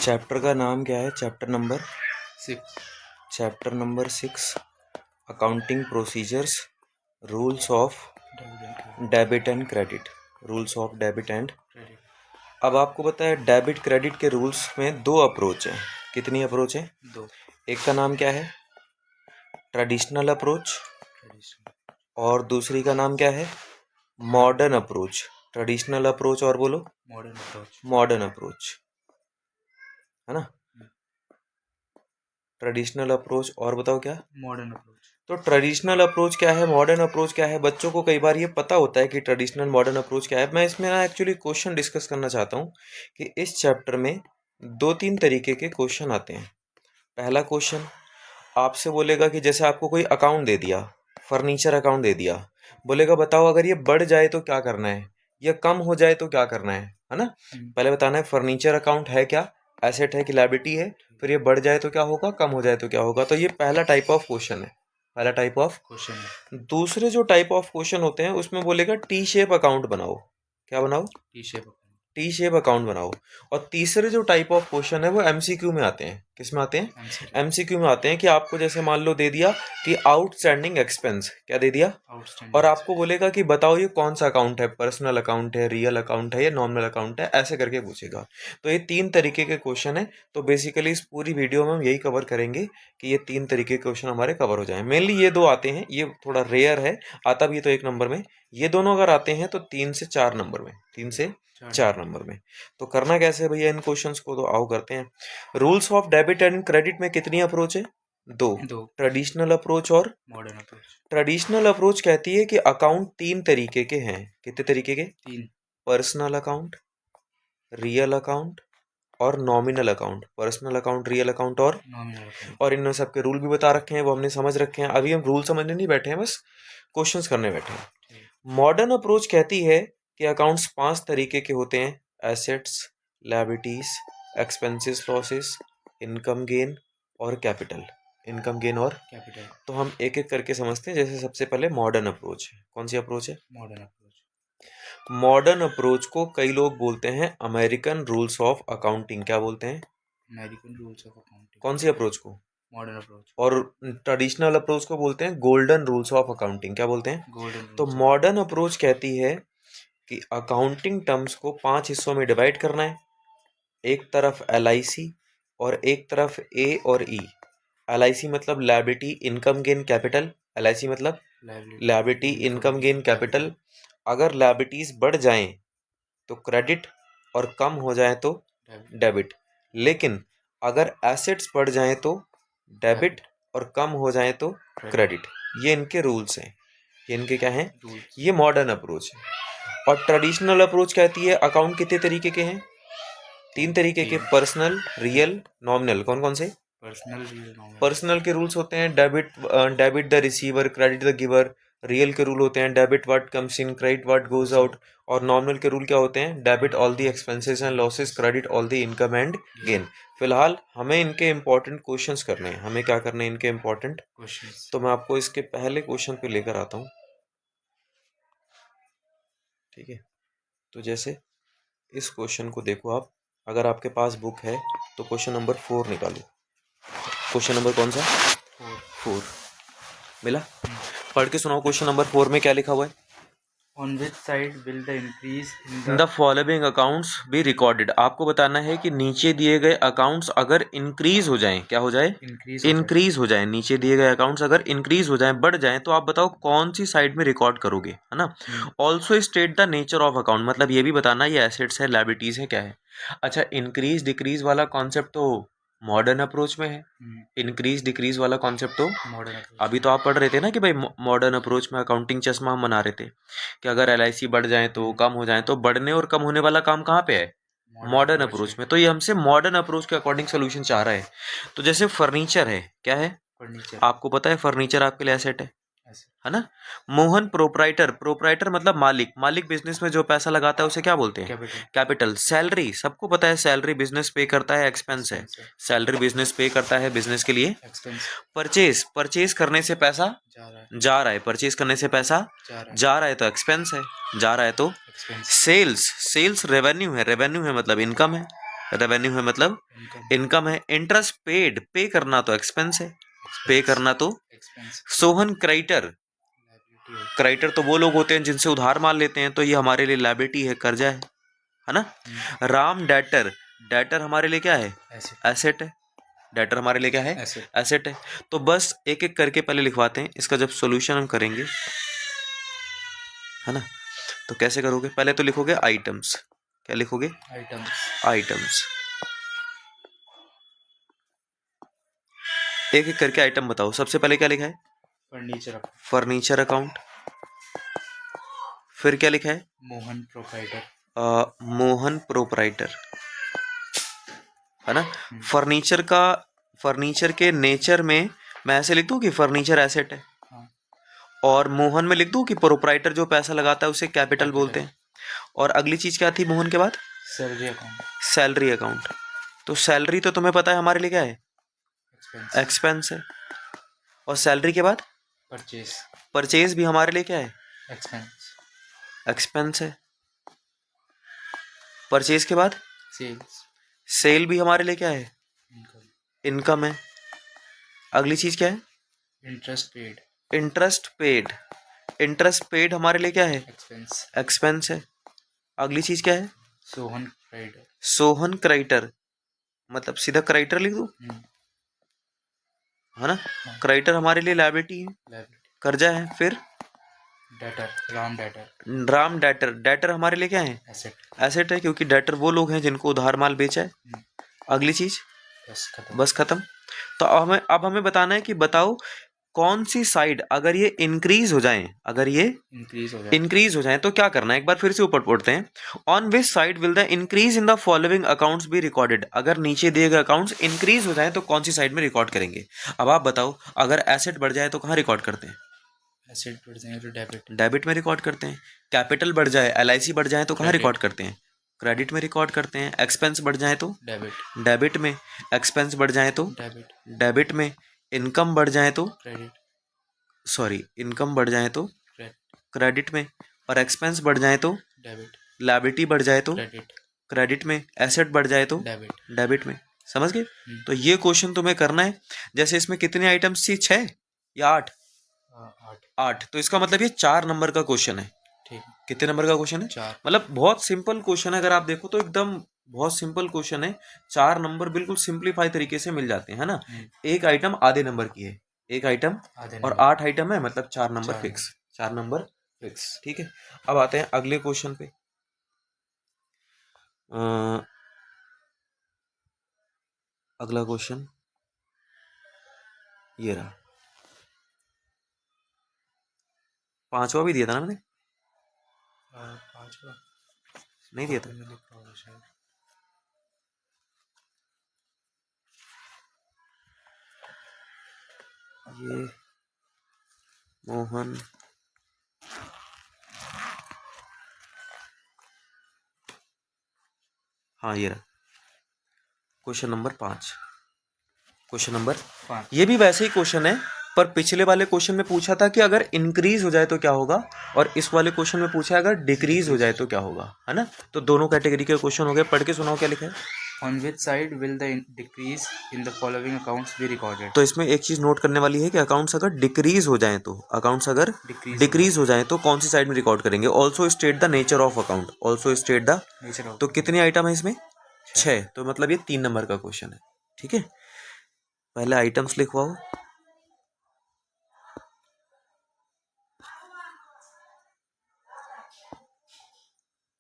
Chapter का नाम क्या है? Chapter number 6। Chapter number 6 accounting procedures, rules of debit and credit. Rules of debit and अब आपको पता है डेबिट क्रेडिट के रूल्स में दो अप्रोच हैं। कितनी अप्रोच है? दो। एक का नाम क्या है? ट्रेडिशनल अप्रोच, और दूसरी का नाम क्या है? Modern approach. ट्रेडिशनल अप्रोच और बोलो मॉडर्न अप्रोच। मॉडर्न अप्रोच, है ना? ट्रेडिशनल अप्रोच और बताओ क्या? Modern approach. तो ट्रेडिशनल अप्रोच क्या है, मॉडर्न अप्रोच क्या है? बच्चों को कई बार ये पता होता है कि ट्रेडिशनल मॉडर्न अप्रोच क्या है। मैं इसमें ना एक्चुअली क्वेश्चन डिस्कस करना चाहता हूँ कि इस चैप्टर में दो तीन तरीके के क्वेश्चन आते हैं। पहला क्वेश्चन आपसे बोलेगा कि जैसे आपको कोई अकाउंट दे दिया, फर्नीचर अकाउंट दे दिया, बोलेगा बताओ अगर ये बढ़ जाए तो क्या करना है, या कम हो जाए तो क्या करना है ना? पहले बताना है फर्नीचर अकाउंट है क्या, एसेट है कि लायबिलिटी है, फिर ये बढ़ जाए तो क्या होगा, कम हो जाए तो क्या होगा। तो ये पहला टाइप ऑफ क्वेश्चन है, पहला टाइप ऑफ क्वेश्चन है। दूसरे जो टाइप ऑफ क्वेश्चन होते हैं उसमें बोलेगा टी शेप अकाउंट बनाओ। क्या बनाओ? T shape account. T shape account बनाओ। और तीसरे जो टाइप ऑफ क्वेश्चन है वो एमसीक्यू में आते हैं। किस में आते हैं? एमसीक्यू। एमसीक्यू में आते हैं कि आपको जैसे मान लो दे दिया कि आउटस्टैंडिंग एक्सपेंस, क्या दे दिया? आउटस्टैंडिंग। और आपको बोलेगा कि बताओ ये कौन सा अकाउंट है, पर्सनल अकाउंट है, रियल अकाउंट है, या नॉमिनल अकाउंट है, ऐसे करके पूछेगा। तो ये तीन तरीके के क्वेश्चन है। तो बेसिकली इस पूरी वीडियो में हम यही कवर करेंगे कि ये तीन तरीके के क्वेश्चन हमारे कवर हो जाएं। मेनली ये दो आते हैं, ये थोड़ा रेयर है, आता भी तो एक नंबर में। ये दोनों अगर आते हैं तो 3 से 4 नंबर में, 3 से 4 नंबर में। तो करना कैसे है भैया इन क्वेश्चंस को? तो आओ करते हैं। Rules of debit and credit में कितनी अप्रोच है? दो। ट्रेडिशनल अप्रोच और मॉडर्न अप्रोच। ट्रेडिशनल अप्रोच कहती है कि अकाउंट तीन तरीके के हैं। कितने तरीके के? तीन। पर्सनल अकाउंट, रियल अकाउंट और nominal account. Personal account, real account और नॉमिनल अकाउंट। और इनमें सबके रूल भी बता रखे हैं, वो हमने समझ रखे हैं। अभी हम रूल समझने नहीं बैठे हैं, बस क्वेश्चंस करने बैठे हैं। मॉडर्न अप्रोच कहती है कि अकाउंट्स 5 तरीके के होते हैं: assets, liabilities, expenses losses, income gain और कैपिटल। इनकम गेन और कैपिटल। तो हम एक एक करके समझते हैं। जैसे सबसे पहले मॉडर्न अप्रोच है। कौन सी अप्रोच है? Modern approach. मॉडर्न अप्रोच को कई लोग बोलते हैं अमेरिकन रूल्स ऑफ अकाउंटिंग। क्या बोलते हैं? American rules of accounting. कौन सी अप्रोच को? Modern approach. और ट्रेडिशनल अप्रोच को बोलते हैं गोल्डन रूल्स ऑफ अकाउंटिंग। क्या बोलते हैं? गोल्डन तो रूल्स। मॉडर्न अप्रोच कहती है कि अकाउंटिंग टर्म्स को 5 हिस्सों में डिवाइड करना है। एक तरफ LIC और एक तरफ A और E। LIC मतलब liability, income gain, capital. LIC मतलब लायबिलिटी, इनकम गेन, कैपिटल। अगर लायबिलिटीज बढ़ जाएं तो क्रेडिट और कम हो जाए तो डेबिट। लेकिन अगर एसेट्स बढ़ जाएं तो डेबिट और कम हो जाए तो क्रेडिट। ये इनके रूल्स हैं। ये इनके क्या हैं? ये मॉडर्न अप्रोच है। और ट्रेडिशनल अप्रोच कहती है अकाउंट कितने तरीके के हैं? 3 तरीके के: पर्सनल, रियल, नॉमिनल। कौन कौन से? Personal, real, nominal. पर्सनल के रूल्स होते हैं debit the receiver, credit the giver. Real के रूल होते हैं debit what comes in, credit what goes out. और नॉमिनल के रूल क्या होते हैं? Debit all the expenses and losses, credit all the income and gain. फिलहाल हमें इनके इंपॉर्टेंट क्वेश्चंस करने हैं। हमें क्या करने हैं? इनके इंपॉर्टेंट क्वेश्चंस। तो मैं आपको इसके पहले क्वेश्चन पे लेकर आता हूँ, ठीक है? तो जैसे इस क्वेश्चन को देखो आप, अगर आपके पास बुक है तो क्वेश्चन नंबर 4 निकालो। क्वेश्चन नंबर कौन सा? 4 मिला? पढ़ के सुनाओ। क्वेश्चन नंबर 4 में क्या लिखा हुआ है? On which side will the increase in the following accounts be recorded. आपको बताना है कि नीचे दिए गए अकाउंट्स अगर इंक्रीज हो जाएं, क्या हो जाए? इंक्रीज हो जाए। नीचे दिए गए अकाउंट्स अगर इंक्रीज हो जाएं, बढ़ जाएं, तो आप बताओ कौन सी साइड में रिकॉर्ड करोगे, है ना? Also state the nature of account, मतलब ये भी बताना ये एसेट्स है, लायबिलिटीज है, क्या है। अच्छा, इंक्रीज डिक्रीज वाला कॉन्सेप्ट तो मॉडर्न अप्रोच में है। इंक्रीज डिक्रीज वाला कॉन्सेप्ट तो मॉडर्न अप्रोच। अभी तो आप पढ़ रहे थे ना कि भाई मॉडर्न अप्रोच में अकाउंटिंग चश्मा हम बना रहे थे कि अगर LIC बढ़ जाए तो कम हो जाए, तो बढ़ने और कम होने वाला काम कहाँ पे है? मॉडर्न अप्रोच में। तो ये हमसे मॉडर्न अप्रोच के अकॉर्डिंग सोल्यूशन चाह रहा है। तो जैसे फर्नीचर है, क्या है? फर्नीचर। आपको पता है फर्नीचर आपके लिए एसेट है ना? मोहन प्रोप्राइटर, प्रोप्राइटर मतलब मालिक, मालिक बिजनेस में जो पैसा लगाता है उसे क्या बोलते हैं? कैपिटल। सैलरी, सबको पता है सैलरी बिजनेस पे करता है, एक्सपेंस है। सैलरी बिजनेस पे करता है बिजनेस के लिए एक्सपेंस। परचेज, परचेज करने से पैसा जा रहा है, परचेज करने से पैसा जा रहा है तो एक्सपेंस है, जा रहा है तो सेल्स, सेल्स रेवेन्यू है, रेवेन्यू है मतलब इनकम है, रेवेन्यू है मतलब इनकम इनकम है। इंटरेस्ट पेड, पे करना तो एक्सपेंस है, पे करना तो। एक्सपेंस सोहन क्रेडिटर, लायबिलिटी है। क्रेडिटर तो वो लोग होते हैं जिनसे उधार माल लेते हैं, तो ये हमारे लिए लायबिलिटी है, कर्जा है ना। राम डेटर, डेटर हमारे लिए क्या है, एसेट एसेट है। डेटर हमारे लिए क्या है, एसेट एसेट है। तो बस एक एक करके पहले लिखवाते हैं, इसका जब सॉल्यूशन हम करेंगे, है ना। तो कैसे करोगे, पहले तो लिखोगे आइटम्स, क्या लिखोगे, आइटम्स आइटम्स। एक एक करके आइटम बताओ। सबसे पहले क्या लिखा है, फर्नीचर फर्नीचर अकाउंट। फिर क्या लिखा है, मोहन प्रोप्राइटर मोहन प्रोपराइटर, है ना। हम्म। फर्नीचर का, फर्नीचर के नेचर में मैं ऐसे लिख दूं कि फर्नीचर एसेट है, हाँ और मोहन में लिख दूं कि प्रोपराइटर जो पैसा लगाता है उसे कैपिटल Capital। बोलते हैं। और अगली चीज क्या थी मोहन के बाद, सैलरी अकाउंट सैलरी अकाउंट। तो सैलरी तो तुम्हें पता है हमारे लिए क्या है, एक्सपेंस एक्सपेंस है। और सैलरी के बाद परचेज परचेज भी हमारे लिए क्या है, एक्सपेंस एक्सपेंस है। परचेज के बाद सेल्स सेल भी हमारे लिए क्या है, इनकम इनकम है। अगली चीज क्या है, interest paid interest paid, interest paid हमारे लिए क्या है, एक्सपेंस एक्सपेंस है। अगली चीज क्या है, सोहन क्रेडिटर सोहन क्रेडिटर, मतलब सीधा क्रेडिटर लिख दूं, है ना। हाँ। क्रेडिटर हमारे लिए लायबिलिटी है, लायबिलिटी कर्जा है। फिर debtor Ram debtor Ram debtor, debtor हमारे लिए क्या है, एसेट एसेट है, क्योंकि डेटर वो लोग हैं जिनको उधार माल बेचा है। अगली चीज, बस खत्म बस खत्म। तो अब हमें बताना है कि बताओ कौन सी साइड अगर ये इंक्रीज हो जाए, अगर ये इंक्रीज हो जाए इंक्रीज हो जाए तो क्या करना है, एक बार फिर से ऊपर पढ़ते हैं। On which side will the increase in the following accounts be recorded, अगर नीचे दिए गए अकाउंट्स इंक्रीज हो जाए तो कौन सी साइड में रिकॉर्ड करेंगे। अब आप बताओ, अगर एसेट बढ़ जाए तो कहाँ रिकॉर्ड करते हैं, एसेट बढ़ जाए तो डेबिट डेबिट में रिकॉर्ड करते हैं। कैपिटल बढ़ जाए, एलआईसी बढ़ जाए तो कहाँ रिकॉर्ड करते हैं, क्रेडिट में रिकॉर्ड करते हैं। एक्सपेंस बढ़ जाए तो डेबिट डेबिट में, एक्सपेंस बढ़ जाए तो डेबिट डेबिट में, इनकम बढ़ जाए तो क्रेडिट सॉरी, इनकम बढ़ जाए तो क्रेडिट क्रेडिट में, और एक्सपेंस बढ़ जाए तो डेबिट लायबिलिटी बढ़ जाए तो क्रेडिट क्रेडिट में, एसेट बढ़ जाए तो डेबिट डेबिट में। समझ गए। तो ये क्वेश्चन तुम्हें करना है। जैसे इसमें कितने आइटम्स थी, 6 या 8, 8 8। तो इसका मतलब ये 4 नंबर का क्वेश्चन है। ठीक कितने नंबर का क्वेश्चन है, 4 मतलब बहुत सिंपल क्वेश्चन है। अगर आप देखो तो एकदम बहुत सिंपल क्वेश्चन है। 4 नंबर बिल्कुल सिंप्लीफाई तरीके से मिल जाते हैं, है ना। एक आइटम आधे नंबर की है, एक आइटम, आधे और नंबर 8 आइटम है, मतलब 4 नंबर 4 फिक्स, 4 नंबर फिक्स। ठीक है। अब आते हैं अगले क्वेश्चन पे। अगला क्वेश्चन ये रहा, 5वां भी दिया था ना मैंने, 5 नहीं दिया था। में लिखा होगा शायद ये मोहन हाँ ये रहा, क्वेश्चन नंबर 5, क्वेश्चन नंबर 5 ये भी वैसे ही क्वेश्चन है, पर पिछले वाले क्वेश्चन में पूछा था कि अगर इंक्रीज हो जाए तो क्या होगा, और इस वाले क्वेश्चन में पूछा है अगर डिक्रीज हो जाए तो क्या होगा, है ना। तो दोनों कैटेगरी के क्वेश्चन हो गए। पढ़ के सुनाओ क्या लिखा है। On which side will the decrease in the following accounts be recorded? तो इसमें एक चीज नोट करने वाली है कि अकाउंट्स अगर डिक्रीज हो जाए तो, अकाउंट्स अगर Decrease डिक्रीज हो जाए तो कौन सी साइड में रिकॉर्ड करेंगे। Also state the nature of account, also state the, nature of तो कितने आइटम है इसमें, 6। तो मतलब ये 3 नंबर का क्वेश्चन है। ठीक है, पहले आइटम्स लिखवाओ।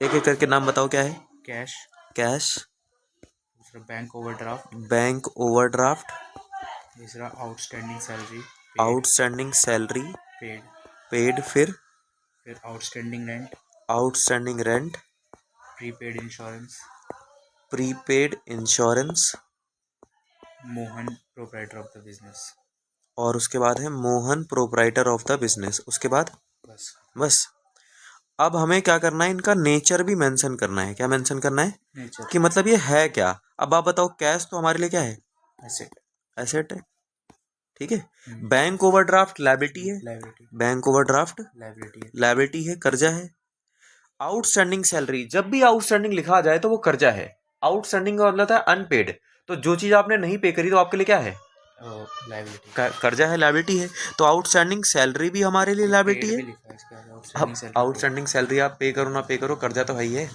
एक एक करके नाम बताओ, क्या है, कैश, कैश, दूसरा बैंक ओवरड्राफ्ट, बैंक ओवरड्राफ्ट, तीसरा outstanding salary outstanding salary paid, paid, फिर outstanding rent, outstanding rent, prepaid insurance, prepaid insurance, Mohan proprietor of the business. और उसके बाद है Mohan proprietor of the business. उसके बाद बस बस। अब हमें क्या करना है, इनका नेचर भी मेंशन करना है। क्या मेंशन करना है, नेचर कि मतलब ये है क्या। अब आप बताओ, कैश तो हमारे लिए क्या है, एसेट एसेट है। ठीक है। बैंक ओवरड्राफ्ट लायबिलिटी है, liability bank overdraft liability liability है, कर्जा है। आउटस्टैंडिंग सैलरी, जब भी आउटस्टैंडिंग लिखा जाए तो वो कर्जा है। आउटस्टैंडिंग का मतलब था अनपेड। तो जो चीज आपने नहीं पे करी तो आपके लिए क्या है? लाइबिलिटी। कर्जा है, लायबिलिटी है। तो आउटस्टैंडिंग सैलरी भी हमारे लिए लायबिलिटी पेड है। भी लिखा है इसके आगे, अब आउटस्टैंडिंग सैलरी। आउटस्टैंडिंग सैलरी आप पे करो ना पे करो, कर्जा तो है ही है।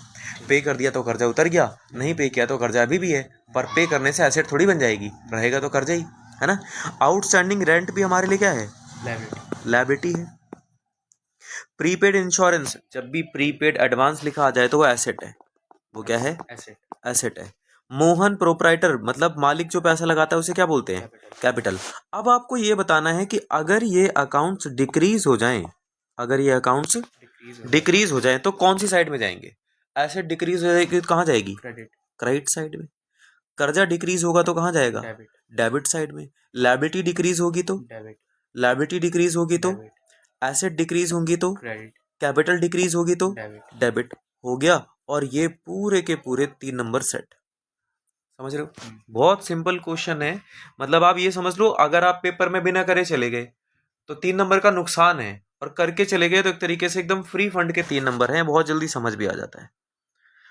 पे कर दिया तो कर्जा उतर गया, नहीं पे किया तो कर्जा अभी भी है। पर पे करने से एसेट थोड़ी बन जाएगी, रहेगा तो कर्जा ही है ना। आउटस्टैंडिंग रेंट भी हमारे लिए क्या है? लाइबिलिटी। लायबिलिटी है। प्रीपेड इंश्योरेंस, जब भी प्रीपेड एडवांस लिखा आ जाए तो वो एसेट है। वो क्या है? एसेट। एसेट है। मोहन प्रोप्राइटर मतलब मालिक जो पैसा लगाता है उसे क्या बोलते हैं? कैपिटल। अब आपको ये बताना है कि अगर ये अकाउंट्स डिक्रीज हो जाएं, अगर ये अकाउंट्स डिक्रीज हो जाएं तो कौन सी साइड में जाएंगे? एसेट डिक्रीज हो जाएगी तो कहाँ जाएगी? क्रेडिट। क्रेडिट साइड में। कर्जा डिक्रीज होगा तो कहाँ जाएगा? डेबिट। डेबिट साइड में। लायबिलिटी डिक्रीज होगी तो? डेबिट। लायबिलिटी डिक्रीज होगी तो? डेबिट। एसेट डिक्रीज होंगी तो? क्रेडिट। कैपिटल डिक्रीज होगी तो? डेबिट। डेबिट। हो गया। और ये पूरे के पूरे 3 नंबर सेट। समझ रहे हो? बहुत सिंपल क्वेश्चन है। मतलब आप ये समझ लो, अगर आप पेपर में बिना करे चले गए तो 3 नंबर का नुकसान है, और करके चले गए तो एक तरीके से एकदम फ्री फंड के 3 नंबर हैं, बहुत जल्दी समझ भी आ जाता है।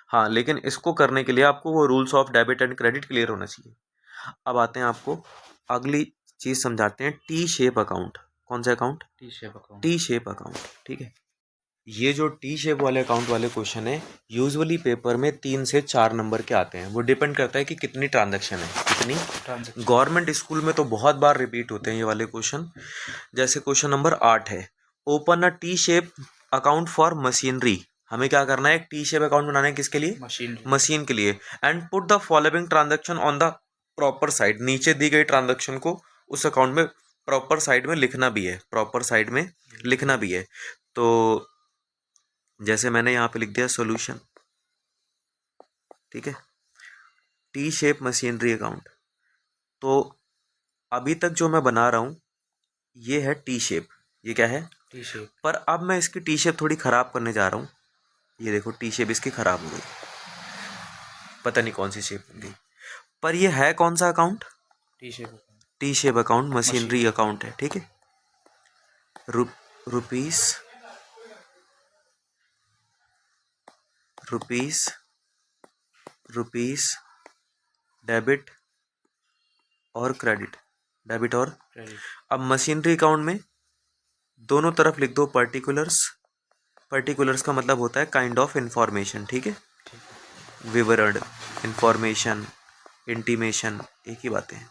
हाँ, लेकिन इसको करने के लिए आपको वो rules of debit and credit clear होना चाहिए। अब आते हैं आपको अगली चीज समझाते हैं, टी शेप अकाउंट। कौन सा account? T shape account. T shape account. ठीक है। ये जो टी शेप वाले अकाउंट वाले क्वेश्चन है, यूजुअली पेपर में 3 से 4 नंबर के आते हैं। वो डिपेंड करता है कि कितनी ट्रांजैक्शन है, कितनी। गवर्नमेंट स्कूल में तो बहुत बार रिपीट होते हैं ये वाले क्वेश्चन। जैसे क्वेश्चन नंबर 8 है, open a T shape account for machinery. हमें क्या करना है? एक टी शेप अकाउंट बनाना है, किसके लिए? मशीन के लिए। And put the following transaction on the proper side. नीचे दी गई ट्रांजैक्शन को उस अकाउंट में प्रॉपर साइड में लिखना भी है, प्रॉपर साइड में लिखना भी है। तो जैसे मैंने यहाँ पे लिख दिया सॉल्यूशन, ठीक है, टी शेप मशीनरी अकाउंट। तो अभी तक जो मैं बना रहा हूँ ये है टी शेप। ये क्या है? T shape. पर अब मैं इसकी टी शेप थोड़ी खराब करने जा रहा हूँ। ये देखो टी शेप इसकी खराब हो गई, पता नहीं कौन सी शेप बन गई। पर ये है कौन सा account? T shape account. T shape account machinery account है। ठीक है। रुपीस डेबिट और क्रेडिट, डेबिट और क्रेडिट। अब मशीनरी अकाउंट में दोनों तरफ लिख दो पर्टिकुलर्स। पर्टिकुलर्स का मतलब होता है काइंड ऑफ इंफॉर्मेशन। ठीक है। विवरण, इंफॉर्मेशन, इंटीमेशन, एक ही बातें हैं।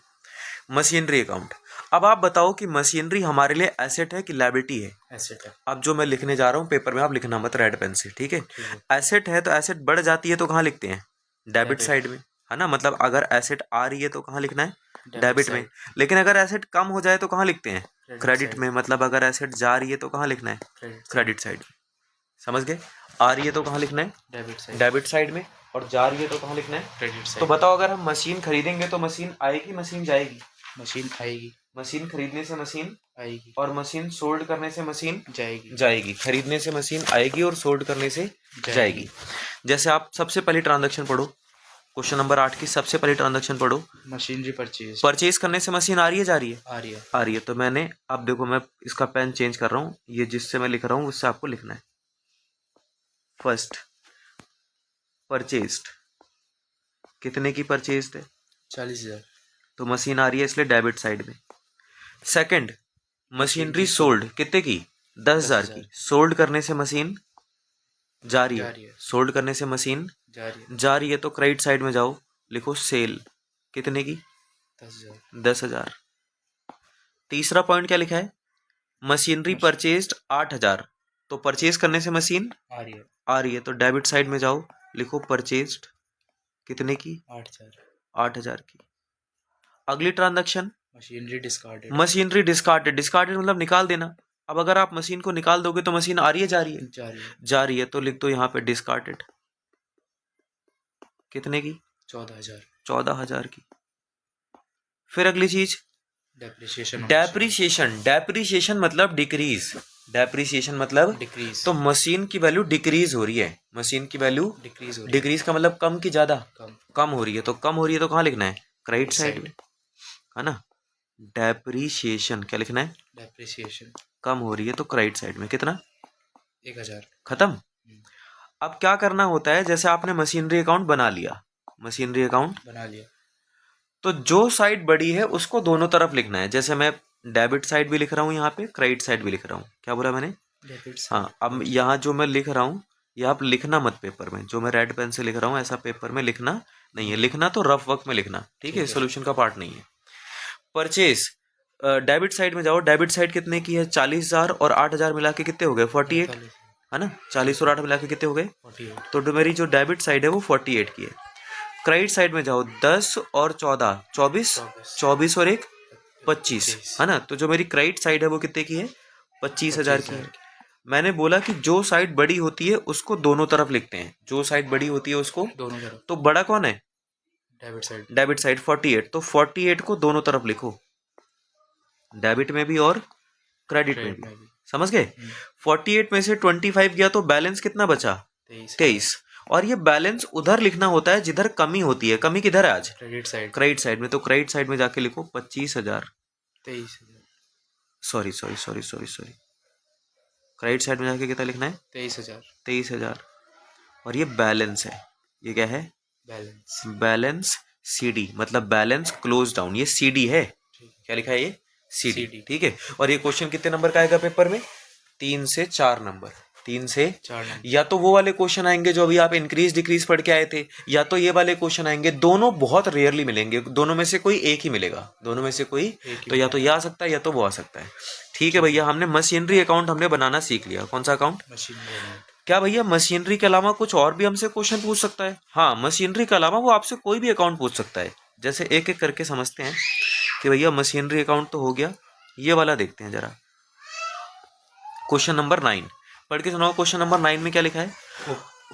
Machinery account. अब आप बताओ कि मशीनरी हमारे लिए एसेट है कि लायबिलिटी है? एसेट है। अब जो मैं लिखने जा रहा हूँ पेपर में आप लिखना मत रेड पेन से, ठीक है। एसेट है तो एसेट बढ़ जाती है तो कहाँ लिखते हैं? डेबिट साइड में, है ना। मतलब अगर एसेट आ रही है तो कहाँ लिखना है? डेबिट में। लेकिन अगर एसेट कम हो जाए तो कहाँ लिखते हैं? क्रेडिट में। मतलब अगर एसेट जा रही है तो कहाँ लिखना है? क्रेडिट साइड में। समझ गए? आ रही है तो कहाँ लिखना है? डेबिट साइड में। और जा रही है तो कहाँ लिखना है? Credit side. तो बताओ, अगर हम मशीन खरीदेंगे तो मशीन आएगी, मशीन जाएगी? मशीन आएगी। मशीन खरीदने से मशीन आएगी। और मशीन सोल्ड करने से मशीन जाएगी। खरीदने से मशीन आएगी और सोल्ड करने से जाएगी। जैसे आप सबसे पहली ट्रांजैक्शन पढ़ो, क्वेश्चन नंबर 8 की सबसे पहली ट्रांजैक्शन पढ़ो। Machinery purchase. परचेज करने से मशीन आ रही है, जा रही है? आ रही है। तो मैंने अब देखो, मैं इसका पेन चेंज कर रहा हूँ। ये जिससे मैं लिख रहा हूँ उससे आपको लिखना है। फर्स्ट परचेज्ड, कितने की परचेज्ड है? 40,000। तो मशीन आ रही है इसलिए डेबिट साइड में। सेकंड, मशीनरी सोल्ड, कितने की? 10,000 की। सोल्ड करने से मशीन जा रही है। सोल्ड करने से मशीन जा रही है तो क्रेडिट साइड में जाओ, लिखो सेल, कितने की? 10,000। तीसरा पॉइंट क्या लिखा है? Machinery purchased 8,000। तो परचेज करने से मशीन आ रही है तो डेबिट साइड में जाओ, लिखो परचेज्ड, कितने की? 8,000 की। अगली ट्रांजैक्शन मशीनरी डिस्कार्डेड। डिस्कार्डेड मतलब निकाल देना। अब अगर आप मशीन को निकाल दोगे तो मशीन आ रही है, जा रही है? जा रही है तो लिख दो यहाँ पे डिस्कार्डेड, कितने की? 14,000 की। फिर अगली चीज डेप्रिसिएशन मतलब डिक्रीज। डेप्रिसिएशन मतलब डिक्रीज। तो मशीन की वैल्यू डिक्रीज हो रही है। मशीन की वैल्यू डिक्रीज का मतलब कम की ज्यादा? कम हो रही है। तो कम हो रही है तो कहाँ लिखना है? क्रेडिट साइड में, है ना। डेप्रिसिएशन क्या लिखना है? डेप्रिसिएशन। कम हो रही है तो क्रेडिट साइड में कितना? 1,000। खत्म। अब क्या करना होता है, जैसे आपने मशीनरी अकाउंट बना लिया, मशीनरी अकाउंट। बना लिया। तो जो साइड बड़ी है उसको दोनों तरफ लिखना है। जैसे मैं डेबिट साइड भी लिख रहा हूँ यहाँ पे, क्रेडिट साइड भी लिख रहा हूँ। क्या बोला मैंने? डेबिट हाँ, अब यहाँ जो मैं लिख रहा हूँ ये आप लिखना मत पेपर में। जो मैं रेड पेन से लिख रहा हूँ ऐसा पेपर में लिखना नहीं है। लिखना तो रफ वर्क में लिखना, ठीक है, सोल्यूशन का पार्ट नहीं है। परचेज डेबिट साइड में जाओ। डेबिट साइड कितने की है? 40,000 और 8,000 मिला के कितने हो गए? 48, है ना। 40 और 8 मिला के कितने हो गए? 48। तो मेरी जो डेबिट साइड है वो 48 की है। क्रेडिट साइड में जाओ, 10 और 14 24, 24 और 1 25, है ना। तो जो मेरी क्रेडिट साइड है वो कितने की है? 25,000 की है। मैंने बोला कि जो साइड बड़ी होती है उसको दोनों तरफ लिखते हैं। जो साइड बड़ी होती है उसको दोनों तरफ। तो बड़ा कौन है? Debit side. डेबिट साइड 48, तो 48 को दोनों तरफ लिखो, डेबिट में भी और क्रेडिट में भी। समझ गए? 48 में से 25 गया तो बैलेंस कितना बचा? 23। और ये बैलेंस उधर लिखना होता है जिधर कमी होती है। कमी किधर है आज? Credit side. क्रेडिट साइड में। तो क्रेडिट साइड में जाके लिखो 25,000। 23,000। Sorry sorry sorry sorry sorry, credit side में जाके कितना लिखना है? 23,000। 23,000। और ये बैलेंस है। ये क्या है? बैलेंस। बैलेंस CD, मतलब बैलेंस क्लोज डाउन। ये CD है। क्या लिखा है ये? CD, ठीक है। और ये क्वेश्चन कितने नंबर का आएगा पेपर में? 3 से 4 नंबर। 3 से 4 नंबर। या तो वो वाले क्वेश्चन आएंगे जो अभी आप इंक्रीज डिक्रीज पढ़ के आए थे, या तो ये वाले क्वेश्चन आएंगे। दोनों बहुत रेयरली मिलेंगे, दोनों में से कोई एक ही मिलेगा। दोनों में से कोई तो या तो ये आ सकता है या तो वो आ सकता है। ठीक है भैया, हमने मशीनरी अकाउंट हमने बनाना सीख लिया। कौन सा अकाउंट? Machinery account. क्या भैया मशीनरी के अलावा कुछ और भी हमसे क्वेश्चन पूछ सकता है? हाँ, मशीनरी के अलावा वो आपसे कोई भी अकाउंट पूछ सकता है। जैसे एक एक करके समझते हैं कि भैया मशीनरी अकाउंट तो हो गया, ये वाला देखते हैं जरा। क्वेश्चन नंबर 9 पढ़ के सुनाओ। क्वेश्चन नंबर 9 में क्या लिखा है?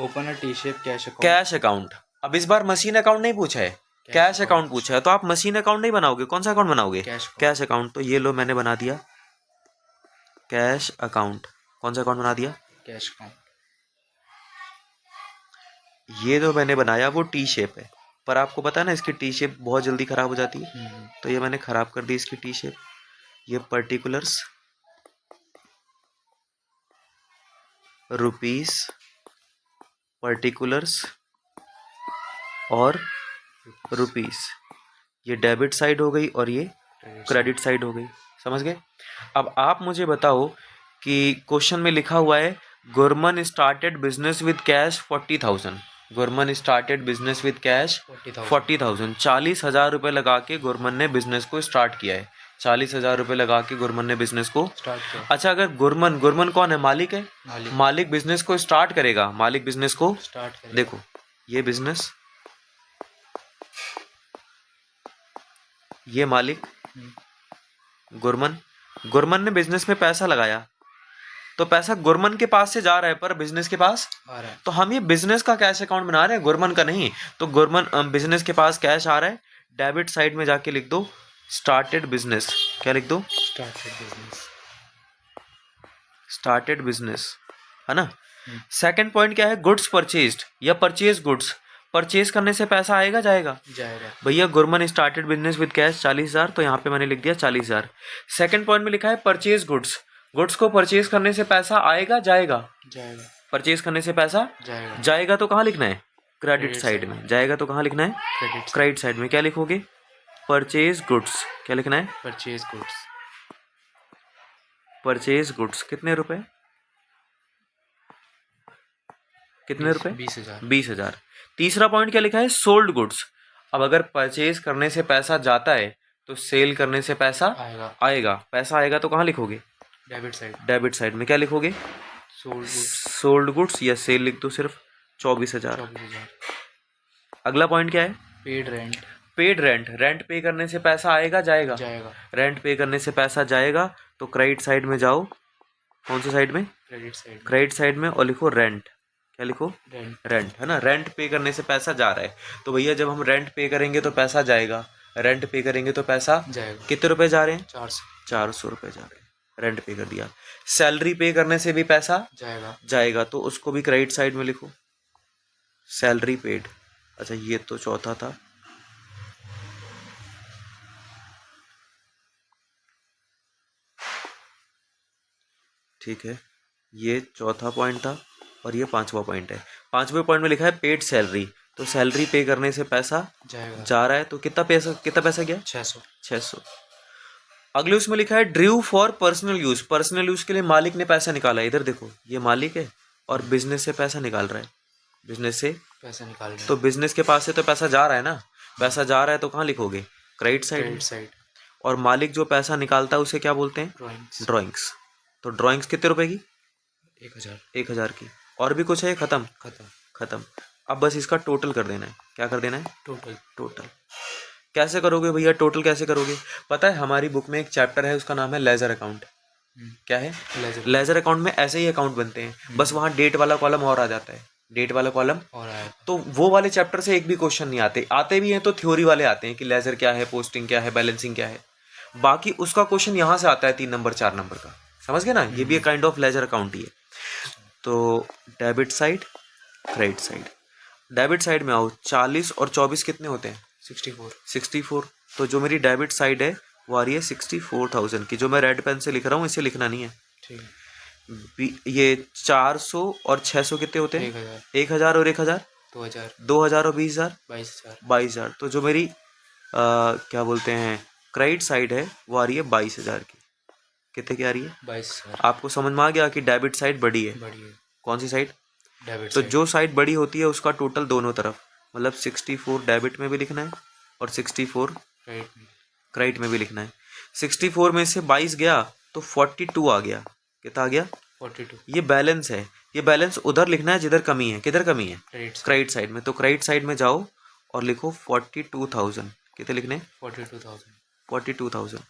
Open a T shape cash account. Cash account. अब इस बार मशीन अकाउंट नहीं पूछा है, कैश अकाउंट पूछा है। तो आप मशीन अकाउंट नहीं बनाओगे, कौन सा अकाउंट बनाओगे? Cash account. तो ये लो मैंने बना दिया कैश अकाउंट। कौन सा अकाउंट बना दिया? Cash account. ये जो मैंने बनाया वो टी शेप है, पर आपको पता है ना इसकी टी शेप बहुत जल्दी खराब हो जाती है। तो ये मैंने खराब कर दी इसकी टी शेप। ये पर्टिकुलर्स, रुपीस, पर्टिकुलर्स और रुपीस, ये डेबिट साइड हो गई और ये क्रेडिट साइड हो गई। समझ गए? अब आप मुझे बताओ कि क्वेश्चन में लिखा हुआ है Gurman started business with cash 40,000। Gurman started business with cash 40,000। 40,000 रुपये लगा के गुरमन ने बिजनेस को स्टार्ट किया है। 40,000 रुपये लगा के गुरमन ने बिजनेस को स्टार्ट किया। अच्छा, अगर गुरमन, गुरमन कौन है? मालिक है। मालिक बिजनेस को स्टार्ट करेगा। मालिक बिजनेस को स्टार्ट करेगा। देखो ये बिजनेस, ये मालिक गुरमन। गुरमन ने बिजनेस में पैसा लगाया तो पैसा गुरमन के पास से जा रहा है पर बिजनेस के पास आ रहा है। तो हम ये बिजनेस का कैश अकाउंट बना रहे हैं, गुरमन का नहीं। तो गुरमन बिजनेस के पास कैश आ रहा है। डेबिट साइड में जाके लिख दो स्टार्टेड बिजनेस। क्या लिख दो? Started business. स्टार्टेड बिजनेस, है ना। सेकंड पॉइंट क्या है? गुड्स परचेज्ड या परचेज गुड्स। परचेज करने से पैसा आएगा जाएगा? जाएगा। भैया Gurman started business with cash 40,000, तो यहाँ पे मैंने लिख दिया 40,000। सेकंड पॉइंट में लिखा है परचेज गुड्स। गुड्स को परचेज करने से पैसा आएगा जाएगा? जाएगा। परचेज करने से पैसा जाएगा। जाएगा तो कहाँ लिखना है? क्रेडिट साइड में। जाएगा तो कहाँ लिखना है? क्रेडिट साइड में। क्या लिखोगे? Purchase goods. क्या लिखना है? Purchase goods. परचेज गुड्स कितने रुपए? कितने रुपए? 20,000। 20,000। तीसरा पॉइंट क्या लिखा है? Sold goods. अब अगर परचेज करने से पैसा जाता है तो सेल करने से पैसा आएगा। आएगा। पैसा आएगा तो कहाँ लिखोगे? Debit side. डेबिट साइड में। क्या लिखोगे? Sold goods. सोल्ड गुड्स या सेल लिख दो सिर्फ 24,000। अगला पॉइंट क्या है? Paid rent. Paid rent. Rent पे करने से पैसा आएगा जाएगा? जाएगा। रेंट पे करने से पैसा जाएगा तो क्रेडिट साइड में जाओ। कौन सी साइड में? Credit side. क्रेडिट साइड में और लिखो रेंट। क्या लिखो? रेंट। रेंट, है ना। रेंट पे करने से पैसा जा रहा है तो भैया जब हम रेंट पे करेंगे तो पैसा जाएगा, रेंट पे करेंगे तो पैसा जाएगा। कितने रुपए जा रहे हैं? 400 रुपए जा रहे हैं। रेंट पे कर दिया। सैलरी पे करने से भी पैसा जाएगा। जाएगा तो उसको भी क्रेडिट साइड में लिखो सैलरी पेड। अच्छा ये तो चौथा था। ठीक है, ये चौथा पॉइंट था और ये पांचवा पॉइंट है। पांचवें पॉइंट में लिखा है पेड सैलरी। तो सैलरी पे करने से पैसा जाएगा जा रहा है, तो कितना पैसा गया? 600। 600। अगले उसमें लिखा है Drew for personal use. Personal use के लिए मालिक ने पैसा निकाला है। इधर देखो, ये मालिक है और बिजनेस से पैसा निकाल रहा है। बिजनेस से पैसा निकाल रहे तो बिजनेस के पास से तो पैसा जा रहा है ना, पैसा जा रहा है तो कहाँ लिखोगे? क्रेडिट साइड में। Credit side. और मालिक जो पैसा निकालता है उसे क्या बोलते हैं? ड्राइंग्स। ड्राइंग्स। तो ड्राइंग्स कितने रुपए की? 1000। 1000 की। और भी कुछ है? खत्म? खत्म। खत्म। अब बस इसका टोटल कर देना है। क्या कर देना है? टोटल। टोटल। कैसे करोगे भैया टोटल? कैसे करोगे? पता है हमारी बुक में एक चैप्टर है, उसका नाम है लेजर अकाउंट। क्या है? लेजर अकाउंट में ऐसे ही अकाउंट बनते हैं, बस वहाँ डेट वाला कॉलम और आ जाता है, डेट वाला कॉलम और आया। तो वो वाले चैप्टर से एक भी क्वेश्चन नहीं आते। आते भी हैं तो थ्योरी वाले आते हैं कि लेजर क्या है, पोस्टिंग क्या है, बैलेंसिंग क्या है। बाकी उसका क्वेश्चन यहाँ से आता है 3 नंबर 4 नंबर का। समझ गए ना? ये भी एक काइंड ऑफ लेजर अकाउंट ही है। तो debit side, credit side. Debit side में आओ, 40 और 24 कितने होते हैं? 64। तो जो मेरी डेबिट साइड है वो आ रही है 64,000 की। जो मैं रेड पेन से लिख रहा हूँ इसे लिखना नहीं है। ठीक। ये 400 और 600 कितने होते हैं? 1000। 1000 और 1000 2000। 2000 और 20000 22,000। 22,000। तो जो मेरी क्या बोलते हैं क्रेडिट साइड है वो आ रही है 22,000 की। कितने की आ रही है? 22,000। आपको समझ में आ गया कि डेबिट साइड बड़ी है। बड़ी है। कौन सी साइड? डेबिट तो साइड। जो साइड बड़ी होती है उसका टोटल दोनों तरफ, मतलब 64 डेबिट में भी लिखना है और 64 क्रेडिट में। क्रेडिट में भी लिखना है। 64 में से 22 गया तो 42 आ गया। कितना आ गया? 42। ये बैलेंस है। ये बैलेंस उधर लिखना है जिधर कमी है। किधर कमी है? क्रेडिट। क्रेडिट साइड में। तो क्रेडिट साइड में जाओ और लिखो 42,000। कितने लिखने? 42,000। 42,000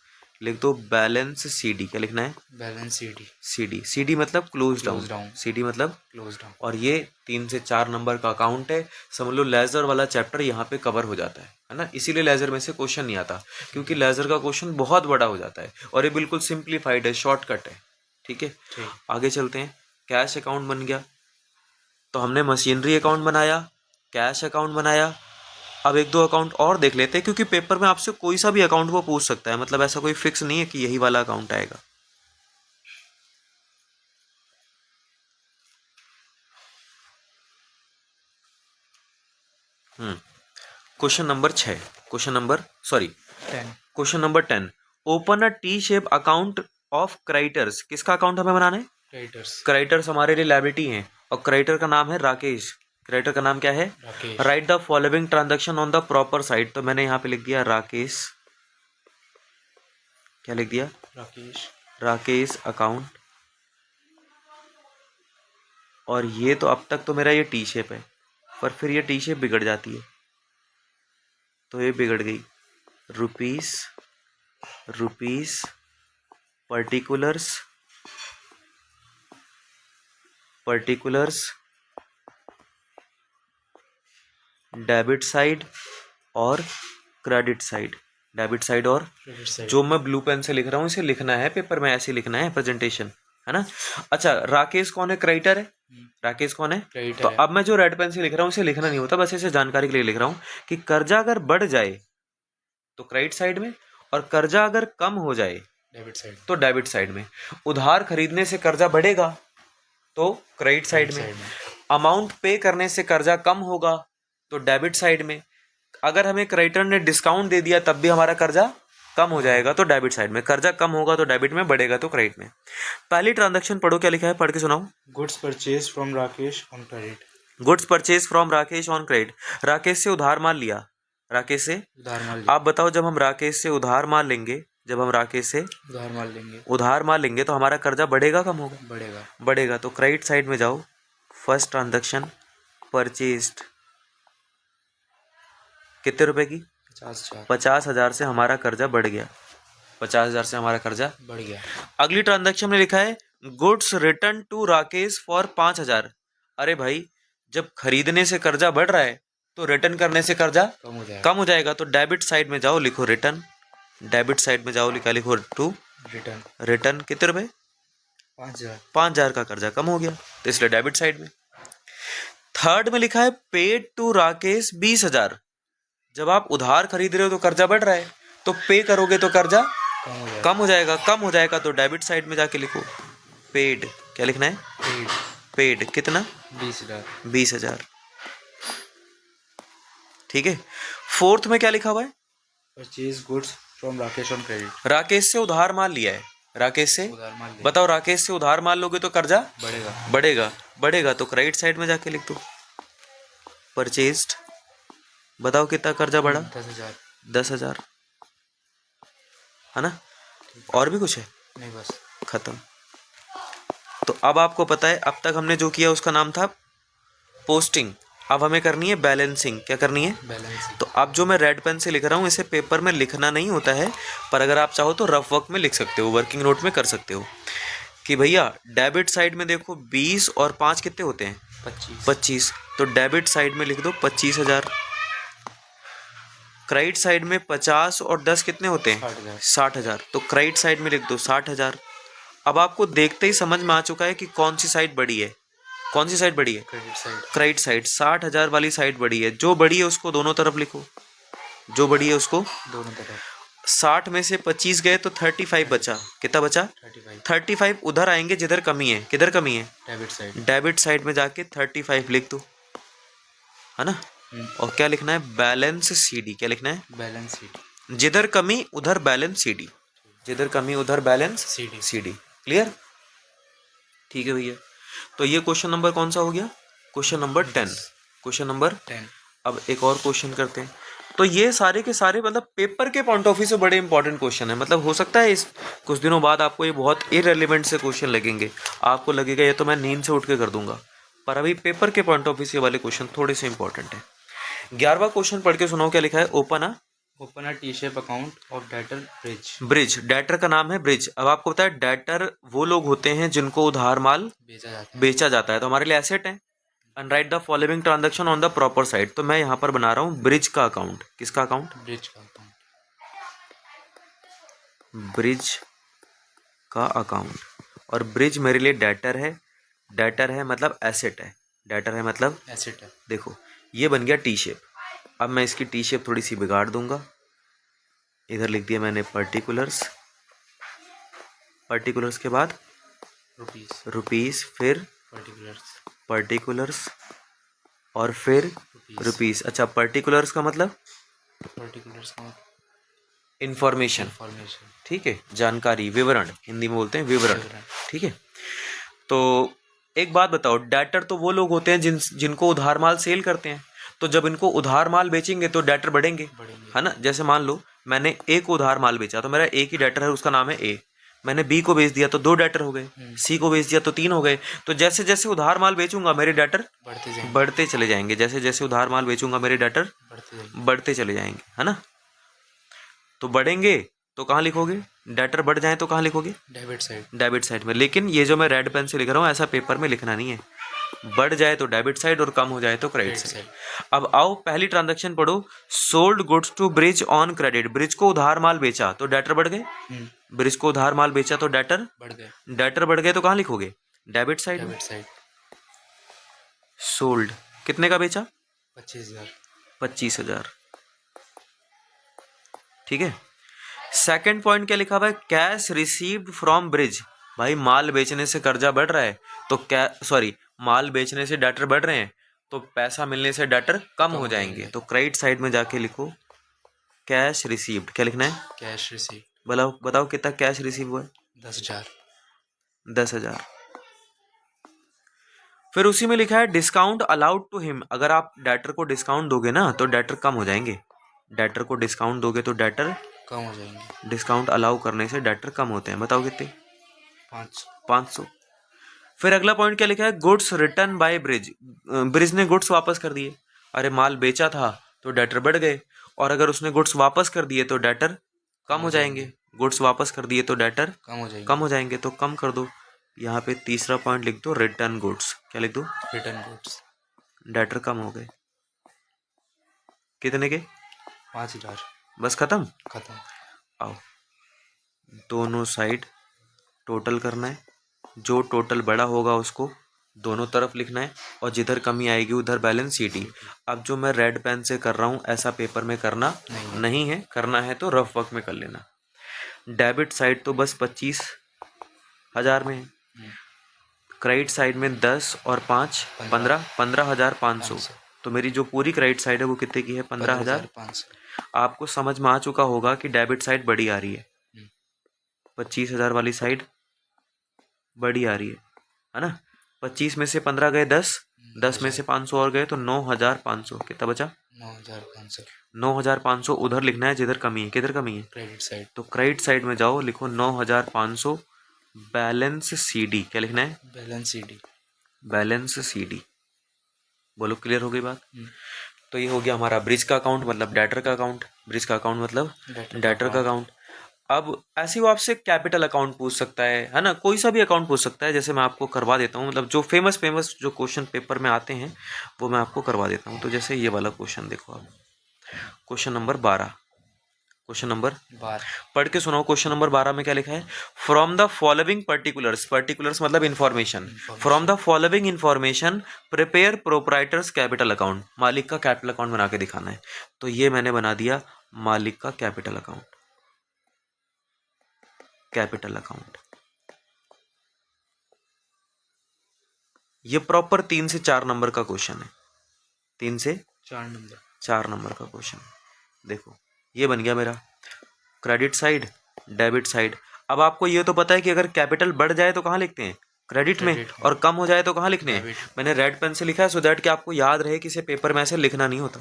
लिख दो। Balance CD। क्या लिखना है? Balance CD। CD मतलब close Close down. down। CD मतलब क्लोज डाउन। और ये 3 से 4 नंबर का अकाउंट है। समझ लो लेजर वाला चैप्टर यहाँ पे कवर हो जाता है ना। इसीलिए लेजर में से क्वेश्चन नहीं आता, क्योंकि लेजर का क्वेश्चन बहुत बड़ा हो जाता है और ये बिल्कुल सिंप्लीफाइड है, शॉर्टकट है। ठीक है, ठीक। आगे चलते हैं। कैश अकाउंट बन गया, तो हमने मशीनरी अकाउंट बनाया, कैश अकाउंट बनाया। अब एक दो अकाउंट और देख लेते हैं, क्योंकि पेपर में आपसे कोई सा भी अकाउंट वो पूछ सकता है, मतलब ऐसा कोई फिक्स नहीं है कि यही वाला अकाउंट आएगा। Question number 6, question number 10। Open a T shape account of creditors. किसका अकाउंट हमें बनाना है? क्रेडिटर्स। क्रेडिटर्स हमारे लिए लायबिलिटी हैं और क्रेडिटर का नाम है राकेश। क्रेडिटर का नाम क्या है? Rakesh. Right the following transaction on the proper side. तो मैंने यहाँ पे लिख दिया राकेश। क्या लिख दिया? राकेश। राकेश अकाउंट। और ये तो अब तक तो मेरा ये टी शेप है, पर फिर ये टी शेप बिगड़ जाती है, तो ये बिगड़ गई। रुपीस पर्टिकुलर्स डेबिट साइड और क्रेडिट साइड। डेबिट साइड और क्रेडिट साइड। जो मैं ब्लू पेन से लिख रहा हूँ इसे लिखना है पेपर में, ऐसे लिखना है प्रेजेंटेशन, है ना। अच्छा, राकेश कौन है? क्रेडिटर है। राकेश कौन है? क्रेडिटर तो है। अब मैं जो रेड पेन से लिख रहा हूँ इसे लिखना नहीं होता, बस इसे जानकारी के लिए लिख रहा हूँ कि कर्जा अगर बढ़ जाए तो क्रेडिट साइड में, और कर्जा अगर कम हो जाए डेबिट साइड। तो डेबिट साइड में। उधार खरीदने से कर्जा बढ़ेगा तो क्रेडिट साइड में। अमाउंट पे करने से कर्जा कम होगा तो डेबिट साइड में। अगर हमें क्रेडिटर ने डिस्काउंट दे दिया तब भी हमारा कर्जा कम हो जाएगा तो डेबिट साइड में। कर्जा कम होगा तो डेबिट में, बढ़ेगा तो क्रेडिट में। पहली ट्रांजैक्शन पढ़ो, क्या लिखा है? पढ़ के सुनाओ। Goods purchase from Rakesh on credit. Goods purchase from Rakesh on credit. Rakesh से उधार माल लिया, राकेश से उधार माल लिया। आप बताओ, जब हम राकेश से उधार माल लेंगे, उधार माल लेंगे तो हमारा कर्जा बढ़ेगा कम होगा? बढ़ेगा। तो क्रेडिट साइड में जाओ। फर्स्ट ट्रांजैक्शन परचेज्ड, कितने रुपए की? 50,000 से हमारा कर्जा बढ़ गया। 50,000 से हमारा कर्जा बढ़ गया। अगली ट्रांजैक्शन में लिखा है goods return to Rakesh for 5,000। अरे भाई, जब खरीदने से कर्जा बढ़ रहा है तो रिटर्न करने से कर्जा कम हो जाएगा। तो डेबिट साइड में जाओ, लिखो रिटर्न। डेबिट साइड में जाओ, लिखो टू रिटर्न। कितने रुपए? 5,000 का कर्जा कम हो गया, तो इसलिए डेबिट साइड में। थर्ड में लिखा है पेड टू राकेश 20,000। जब आप उधार खरीद रहे हो तो कर्जा बढ़ रहा है, तो पे करोगे तो कर्जा कम हो जाएगा। तो डेबिट साइड में जाके लिखो पेड। क्या लिखना है? पेड। कितना? 20,000। 20,000। ठीक है। फोर्थ में क्या लिखा हुआ है? Purchase goods from Rakesh on credit. Rakesh से उधार माल लिया है, राकेश से उधार माल ले। बताओ, राकेश से उधार माल लोगे तो कर्जा बढ़ेगा। बढ़ेगा, बढ़ेगा तो क्रेडिट साइड में जाके लिख दो परचेज्ड। बताओ कितना कर्जा बढ़ा? 10,000। 10,000, है ना? और भी कुछ है? नहीं, बस खत्म। तो अब आपको पता है अब तक हमने जो किया उसका नाम था पोस्टिंग, अब हमें करनी है बैलेंसिंग। क्या करनी है? बैलेंस। तो अब जो मैं रेड पेन से लिख रहा हूँ इसे पेपर में लिखना नहीं होता है, पर अगर आप चाहो तो रफ वर्क में लिख सकते हो, वर्किंग नोट में कर सकते हो कि भैया डेबिट साइड में देखो 20 और 5 कितने होते हैं? 25। तो डेबिट साइड में लिख दो 25,000। क्रेडिट साइड में 50 और 10 कितने होते हैं? 60,000। तो क्रेडिट साइड में लिख दो 60,000। अब आपको देखते ही समझ में आ चुका है कि कौन सी साइड बड़ी है, कौन सी साइड बड़ी है? Credit side. क्रेडिट साइड 60,000 वाली साइड बड़ी है। जो बड़ी है उसको दोनों तरफ लिखो, जो बड़ी है उसको दोनों तरफ। 60 में से 25 गए तो 35 बचा। कितना बचा? 35 उधर आएंगे जिधर कमी है। किधर कमी है? Debit side. डेबिट साइड में जाके 35 लिख दो, है ना? और क्या लिखना है? Balance CD. क्या लिखना है? Balance sheet. जिधर कमी उधर बैलेंस सीडी, जिधर कमी उधर बैलेंस सीडी। सीडी। क्लियर? ठीक है भैया। तो ये क्वेश्चन नंबर कौन सा हो गया? Question number 10। Question number 10। अब एक और क्वेश्चन करते हैं। तो ये सारे के सारे मतलब पेपर के पॉइंट ऑफ व्यू से बड़े इंपॉर्टेंट क्वेश्चन है। मतलब हो सकता है इस कुछ दिनों बाद आपको ये बहुत इररिलेवेंट से क्वेश्चन लगेंगे, आपको लगेगा ये तो मैं नींद से उठ के कर दूंगा, पर अभी पेपर के पॉइंट ऑफ व्यू से वाले क्वेश्चन थोड़े से इंपॉर्टेंट है। 11वां क्वेश्चन पढ़ के सुनाओ, क्या लिखा है? Open a T shape account of debtor bridge. Bridge, debtor का नाम है ब्रिज। अब आपको पता है डेटर वो लोग होते हैं जिनको उधार माल बेचा जाता है, तो हमारे लिए एसेट है। And right the following transaction on the proper side. तो मैं यहाँ पर बना रहा हूँ ब्रिज का अकाउंट। किसका अकाउंट? ब्रिज का अकाउंट। ब्रिज का अकाउंट। और ब्रिज मेरे लिए डेटर है, डेटर है मतलब एसेट है, डेटर है मतलब एसेट है। देखो ये बन गया टी शेप। अब मैं इसकी टी शेप थोड़ी सी बिगाड़ दूंगा, इधर लिख दिया मैंने पर्टिकुलर्स, पर्टिकुलर्स के बाद रुपीस, फिर पर्टिकुलर्स और फिर रुपीस। अच्छा पर्टिकुलर्स का मतलब इंफॉर्मेशन, ठीक है, जानकारी, विवरण, हिंदी में बोलते हैं विवरण, ठीक है। तो एक बात बताओ, डेटर तो वो लोग होते हैं जिनको उधार माल सेल करते हैं, तो जब इनको उधार माल बेचेंगे तो डेटर बढ़ेंगे, है ना? जैसे मान लो मैंने ए को उधार माल बेचा तो मेरा एक ही डेटर है, उसका नाम है ए। मैंने बी को बेच दिया तो 2 डेटर हो गए, सी को बेच दिया तो 3 हो गए। तो जैसे जैसे उधार माल बेचूंगा मेरे डेटर बढ़ते चले जाएंगे, जैसे जैसे उधार माल बेचूंगा मेरे डेटर बढ़ते चले जाएंगे, है ना? तो बढ़ेंगे तो कहाँ लिखोगे? डेटर बढ़ जाए तो कहाँ लिखोगे? Debit side. डेबिट साइड में। लेकिन ये जो मैं रेड पेन से लिख रहा हूँ ऐसा पेपर में लिखना नहीं है। बढ़ जाए तो डेबिट साइड और कम हो जाए तो क्रेडिट साइड। अब आओ पहली ट्रांजैक्शन पढ़ो। Sold goods to Brij on credit. Brij को उधार माल बेचा तो डेटर बढ़ गए, ब्रिज को उधार माल बेचा तो डेटर बढ़ गए, डेटर बढ़ गए तो कहाँ लिखोगे? Debit side. सोल्ड कितने का बेचा? 25,000। ठीक है। सेकंड पॉइंट क्या लिखा हुआ है? Cash received from bridge. भाई माल बेचने से कर्जा बढ़ रहा है तो माल बेचने से डेटर बढ़ रहे हैं तो पैसा मिलने से डेटर कम हो जाएंगे। तो क्रेडिट साइड में जाके लिखो कैश रिसीव्ड। क्या लिखना है? Cash received. बताओ कितना कैश रिसीव हुआ है? 10,000। 10,000। फिर उसी में लिखा है डिस्काउंट अलाउड टू हिम। अगर आप डेटर को डिस्काउंट दोगे ना तो डेटर कम हो जाएंगे, डेटर को डिस्काउंट दोगे तो डेटर कम हो जाएंगे। डिस्काउंट अलाउ करने से डेटर कम होते हैं। बताओ कितने? 500। फिर अगला पॉइंट क्या लिखा है? Goods return by Brij. Brij ने गुड्स वापस कर दिए। अरे माल बेचा था तो डेटर बढ़ गए, और अगर उसने गुड्स वापस कर दिए तो डेटर कम हो जाएंगे। गुड्स वापस कर दिए तो डेटर कम हो जाएंगे, तो कम कर दो। यहाँ पे तीसरा पॉइंट लिख दो रिटर्न गुड्स। क्या लिख दो? Return goods. डेटर कम हो गए। कितने के? 5,000। बस खत्म। आओ दोनों साइड टोटल करना है, जो टोटल बड़ा होगा उसको दोनों तरफ लिखना है, और जिधर कमी आएगी उधर बैलेंस शीट ही। अब जो मैं रेड पेन से कर रहा हूँ ऐसा पेपर में करना नहीं है, करना है तो रफ वर्क में कर लेना। डेबिट साइड तो बस 25,000 में है, क्रेडिट साइड में 10 और 5 15,500। तो मेरी जो पूरी क्रेडिट साइड है वो कितने की है? 15,000। 15,500। आपको समझ में आ चुका होगा कि डेबिट साइड बड़ी आ रही है, हम्म, 25,000 वाली साइड बड़ी आ रही है ना। 25 में से 15 गए 10, 10 में से 500 और गए तो 9,500। कितना बचा? 9,500 9,500 उधर लिखना है जिधर कमी है। किधर कमी है? Credit side. तो क्रेडिट साइड में जाओ, लिखो 9,500 बैलेंस सीडी। क्या लिखना है? Balance CD. Balance CD. बोलो, क्लियर हो गई बात? हम्म, तो ये हो गया हमारा ब्रिज का अकाउंट, मतलब डेटर का अकाउंट। ब्रिज का अकाउंट मतलब डेटर का अकाउंट। अब ऐसे वो आपसे कैपिटल अकाउंट पूछ सकता है ना, कोई सा भी अकाउंट पूछ सकता है। जैसे मैं आपको करवा देता हूँ, मतलब जो फेमस फेमस जो क्वेश्चन पेपर में आते हैं वो मैं आपको करवा देता हूँ। तो जैसे ये वाला क्वेश्चन देखो आप, क्वेश्चन नंबर 12। Question number 12। पढ़ के सुनाओ। क्वेश्चन नंबर 12 में क्या लिखा है? From the following particulars, particulars मतलब information, from the following information prepare proprietor's capital account. मालिक का कैपिटल अकाउंट बना के दिखाना है। तो ये मैंने बना दिया मालिक का कैपिटल अकाउंट। कैपिटल अकाउंट ये प्रॉपर 3 से 4 नंबर का क्वेश्चन है। 3 से 4 नंबर का क्वेश्चन। देखो ये बन गया मेरा क्रेडिट साइड, डेबिट साइड। अब आपको ये तो पता है कि अगर कैपिटल बढ़ जाए तो कहाँ लिखते हैं? क्रेडिट में। और कम हो जाए तो कहाँ लिखने हैं? मैंने रेड पेन से लिखा है सो दैट कि आपको याद रहे कि इसे पेपर में ऐसे लिखना नहीं होता।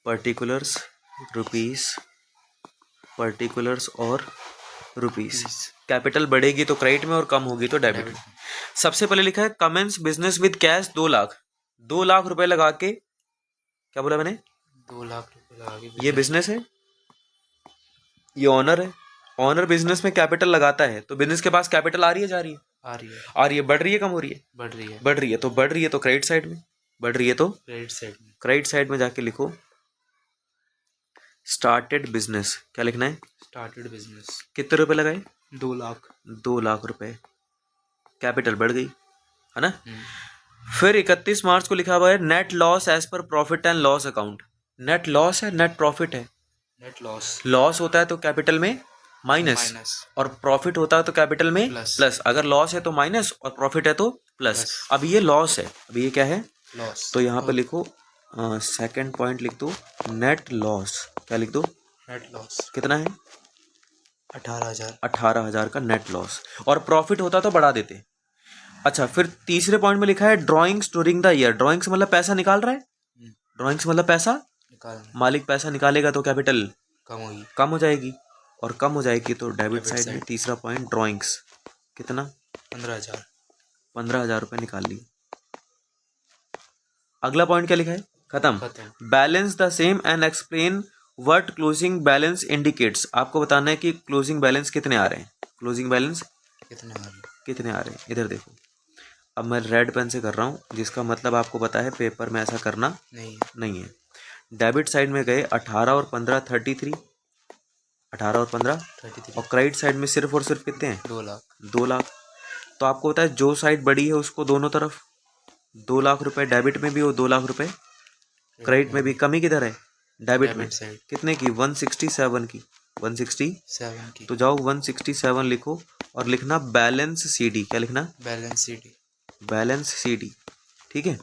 पर्टिकुलर्स, रुपीस, पर्टिकुलर्स और रुपीस। कैपिटल बढ़ेगी तो क्रेडिट में और कम होगी तो डेबिट में। सबसे पहले लिखा है commence business with cash 2 lakh. 2 lakh रुपए लगा के, क्या बोला मैंने? 2 लाख रुपए लगा के ये बिजनेस है, ये ऑनर है। ऑनर बिजनेस में कैपिटल लगाता है तो बिजनेस के पास कैपिटल आ रही है, जा रही है? आ रही है। आ रही है। बढ़ रही है, कम हो रही है? बढ़ रही है। बढ़ रही है। तो बढ़ रही है तो क्रेडिट साइड में, बढ़ रही है तो क्रेडिट साइड में। क्रेडिट साइड में जाके लिखो स्टार्टेड बिजनेस। क्या लिखना है? Started business. कितने रुपए लगाए? 2 लाख। 2 लाख रुपए। कैपिटल बढ़ गई है ना। फिर 31 मार्च को लिखा हुआ है net loss as per profit and loss account. Net loss है, नेट प्रॉफिट है? Net loss. लॉस होता है तो कैपिटल में माइनस, और प्रॉफिट होता है तो कैपिटल में प्लस। अगर लॉस है तो माइनस और प्रॉफिट है तो प्लस। अब ये लॉस है, अब ये क्या है? लॉस। तो यहाँ पर लिखो सेकंड पॉइंट लिख दो नेट लॉस। क्या लिख दो? Net loss. कितना है? 18,000। 18,000 का नेट लॉस। और प्रॉफिट होता तो बढ़ा देते। अच्छा, फिर तीसरे पॉइंट में लिखा है drawings during the year. Drawings मतलब पैसा निकाल रहा है। ड्रॉइंग्स मतलब पैसा निकालना। मालिक पैसा निकालेगा तो कैपिटल कम होगी, कम हो जाएगी, और कम हो जाएगी तो डेबिट डेबिट साइड में तीसरा पॉइंट ड्रॉइंग्स। कितना? 15,000। 15,000 रुपये निकाल लिए। अगला पॉइंट क्या लिखा है? खत्म। खत्म। Balance the same and explain what closing balance indicates. आपको बताना है कि क्लोजिंग बैलेंस कितने आ रहे हैं। क्लोजिंग बैलेंस कितने आ रहे हैं? कितने आ रहे हैं, इधर देखो। अब मैं रेड पेन से कर रहा हूँ, जिसका मतलब आपको पता है पेपर में ऐसा करना नहीं है। डेबिट साइड में गए 18 और 15 33, 18 और 15, 33। और क्रेडिट साइड में सिर्फ और सिर्फ कितने हैं? 2 लाख। 2 लाख। तो आपको पता है जो साइड बड़ी है उसको दोनों तरफ 2 लाख रुपए डेबिट में भी और 2 लाख रुपए क्रेडिट में भी। कमी किधर है? डेबिट में। साइड। कितने की? 167 की। 7 की। तो जाओ 167 लिखो और लिखना बैलेंस सीडी। क्या लिखना? Balance CD. Balance CD. ठीक है।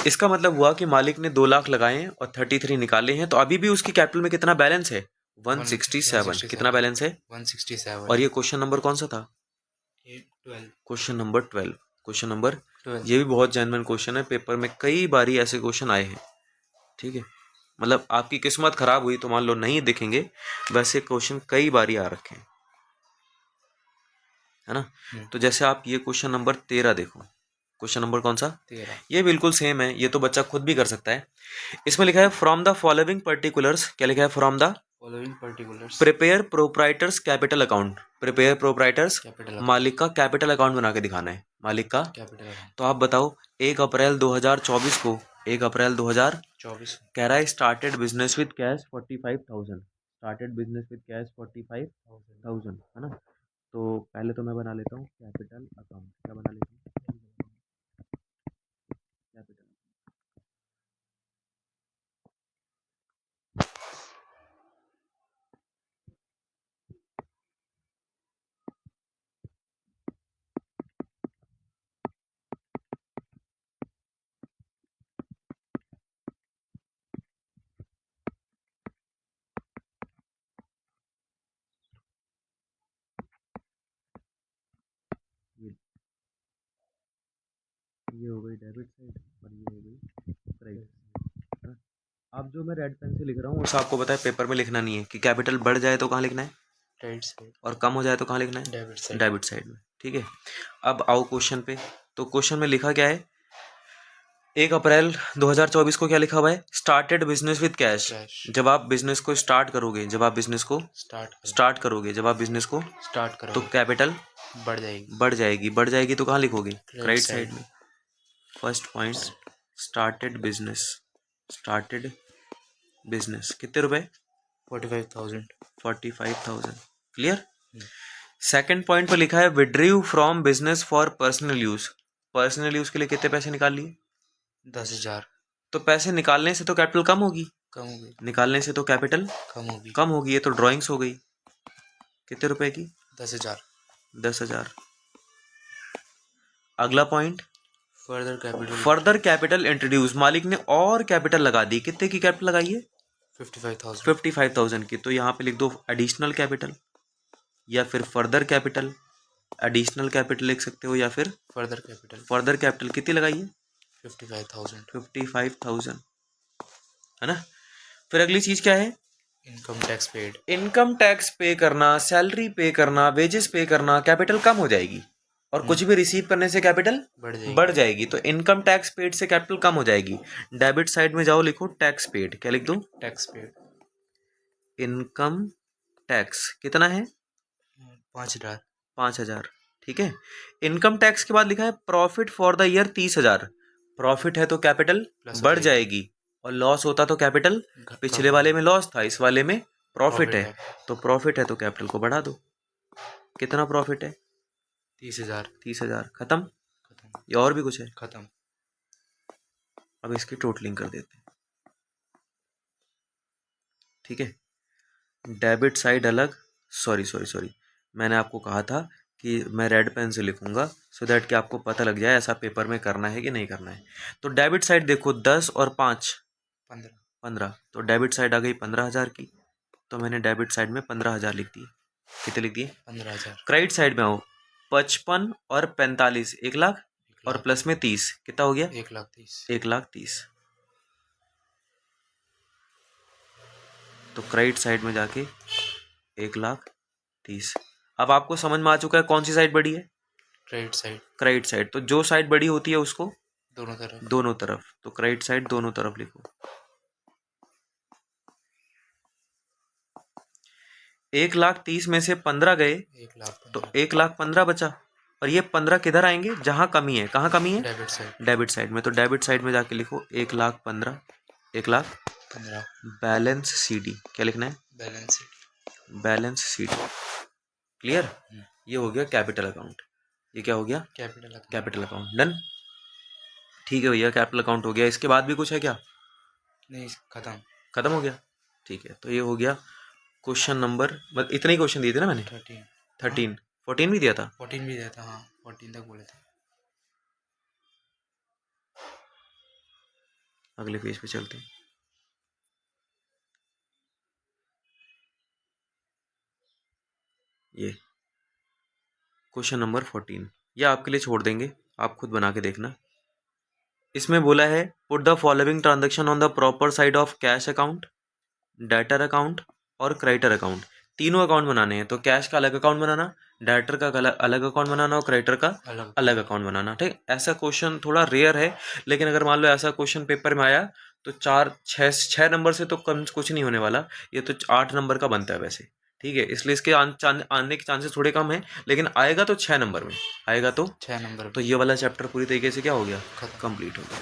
इसका मतलब हुआ कि मालिक ने 2 लाख लगाए हैं और 33 निकाले हैं, तो अभी भी उसकी कैपिटल में कितना बैलेंस है? 167। कितना बैलेंस है? 167। और ये क्वेश्चन नंबर कौन सा था? ये 12। Question number 12। Question number 12। ये भी बहुत जेन्युइन क्वेश्चन है, पेपर में कई बारी ऐसे क्वेश्चन आए हैं। ठीक है, मतलब आपकी किस्मत खराब हुई तो मान लो नहीं दिखेंगे, वैसे क्वेश्चन कई बारी आ रखे हैं, है ना। तो जैसे आप ये क्वेश्चन नंबर 13 देखो। क्वेश्चन नंबर कौन सा? 13। ये बिल्कुल सेम है, ये तो बच्चा खुद भी कर सकता है। इसमें लिखा है फ्रॉम द फॉलोइंग पर्टिकुलर्स। क्या लिखा है? From the following particulars prepare proprietor's capital account. Prepare proprietor's capital. मालिक का कैपिटल अकाउंट बना के दिखाना है, मालिक का कैपिटल। तो आप बताओ 1 अप्रैल 2024 को, 1 अप्रैल 2024 कह रहा है started business with cash 45,000। Started business with cash 45,000, है ना। तो पहले तो मैं बना लेता हूँ कैपिटल अकाउंट। क्या बना लेता हूँ? कैपिटल। ये हो गई डेबिट साइड और ये हो गई क्रेडिट साइड, है ना। अब जो मैं रेड पेन से लिख रहा हूँ उसे आपको पता है पेपर में लिखना नहीं है कि कैपिटल बढ़ जाए तो कहाँ लिखना है, क्रेडिट साइड, और कम हो जाए तो कहाँ लिखना है, डेबिट साइड। डेबिट साइड में। ठीक है, अब आओ क्वेश्चन पे। तो क्वेश्चन में लिखा क्या है, 1 अप्रैल 2024 को क्या लिखा हुआ है, started business with cash. Cash, जब आप बिजनेस को स्टार्ट करोगे, जब आप बिजनेस को स्टार्ट करोगे, जब आप बिजनेस को तो करो, कैपिटल बढ़ जाएगी, बढ़ जाएगी तो कहाँ लिखोगे, क्रेडिट क्रेडिट साइड। साइड में। फर्स्ट पॉइंट, स्टार्टेड बिजनेस कितने रुपए, 45,000, 45,000। क्लियर। सेकंड पॉइंट पर लिखा है विड्रीव from business for personal use. Personal use के लिए कितने पैसे निकाल लिए, 10,000, तो पैसे निकालने से तो कैपिटल कम होगी, कम हो गई, निकालने से तो कैपिटल कम होगी, ये तो ड्राइंग्स हो गई। कितने रुपए की, 10,000। 10,000। अगला पॉइंट, फर्दर कैपिटल इंट्रोड्यूस, मालिक ने और कैपिटल लगा दी, कितने की कैपिटल लगाई है, 55,000, 55,000 की। तो यहाँ पे लिख दो एडिशनल कैपिटल या फिर फर्दर कैपिटल, एडिशनल कैपिटल लिख सकते हो या फिर फर्दर कैपिटल कितनी लगाई है, 55,000, है ना। फिर अगली चीज क्या है, income tax paid, income tax पे करना, सैलरी पे करना, वेजेस पे करना, कैपिटल कम हो जाएगी और कुछ भी रिसीव करने से कैपिटल बढ़ जाएगी। तो इनकम टैक्स पेड से कैपिटल कम हो जाएगी। डेबिट साइड में जाओ, लिखो टैक्स पेड, क्या लिख दो, टैक्स पेड, इनकम टैक्स कितना है, 5,000, 5,000। ठीक है, इनकम टैक्स के बाद लिखा है profit for the year 30,000। Profit है तो कैपिटल बढ़ जाएगी और लॉस होता तो कैपिटल, पिछले वाले में लॉस था, इस वाले में प्रॉफिट है, तो प्रॉफिट है तो कैपिटल को बढ़ा दो। कितना प्रॉफिट है, 30,000, 30,000। खत्म, या और भी कुछ है, खत्म। अब इसकी टोटलिंग कर देते हैं। ठीक है, डेबिट साइड अलग, सॉरी मैंने आपको कहा था कि मैं रेड पेन से लिखूंगा सो दैट कि आपको पता लग जाए ऐसा पेपर में करना है कि नहीं करना है। तो डेबिट साइड देखो 10 और 5 15, तो डेबिट साइड आ गई 15,000 की, तो मैंने डेबिट साइड में 15,000 लिख दिए। कितने लिख दिए, 15,000। क्रेडिट साइड में आओ, 55 और 45, 1 लाख और प्लस में 30, कितना हो गया, 1,30,000, 1,30,000। तो क्रेडिट साइड में जाके 1,30,000। अब आपको समझ में आ चुका है कौन सी साइड बड़ी है, क्रेडिट साइड। तो जो साइड बड़ी होती है उसको दोनों तरफ, तो क्रेडिट साइड दोनों तरफ लिखो। 1,30,000 में से 15 गए तो 1,15,000 बचा, और ये 15 किधर आएंगे, जहां कमी है, कहाँ कमी है, डेबिट साइड में। तो डेबिट साइड में जाके लिखो 1,15,000, 1,15,000 बैलेंस सीडी, क्या लिखना है, बैलेंस सीडी। क्लियर, ये हो गया कैपिटल अकाउंट, ये क्या हो गया, कैपिटल अकाउंट। डन, ठीक है भैया, कैपिटल अकाउंट हो गया। इसके बाद भी कुछ है क्या, नहीं, खत्म हो गया। ठीक है, तो ये हो गया क्वेश्चन नंबर, मतलब इतने ही क्वेश्चन दिए थे ना मैंने, 13 14 भी दिया था, 14 भी दिया था, हाँ 14 तक बोले थे। अगले पेज पे चलते हैं। ये क्वेश्चन नंबर 14, ये आपके लिए छोड़ देंगे, आप खुद बना के देखना। इसमें बोला है put the following transaction on the proper side of cash account, debtor account और क्रेडिटर अकाउंट। तीनों अकाउंट बनाने हैं, तो कैश का अलग अकाउंट बनाना, डेटर का अलग अकाउंट बनाना और क्रेडिटर का अलग अकाउंट बनाना। ठीक, ऐसा क्वेश्चन थोड़ा रेयर है, लेकिन अगर मान लो ऐसा क्वेश्चन पेपर में आया तो 6 नंबर से तो कम कुछ नहीं होने वाला, ये तो 8 नंबर का बनता है वैसे। ठीक है, इसलिए इसके आने के चांसेस थोड़े कम है, लेकिन आएगा तो 6 नंबर में आएगा, तो 6 नंबर। तो ये वाला चैप्टर पूरी तरीके से क्या हो गया, कंप्लीट हो गया।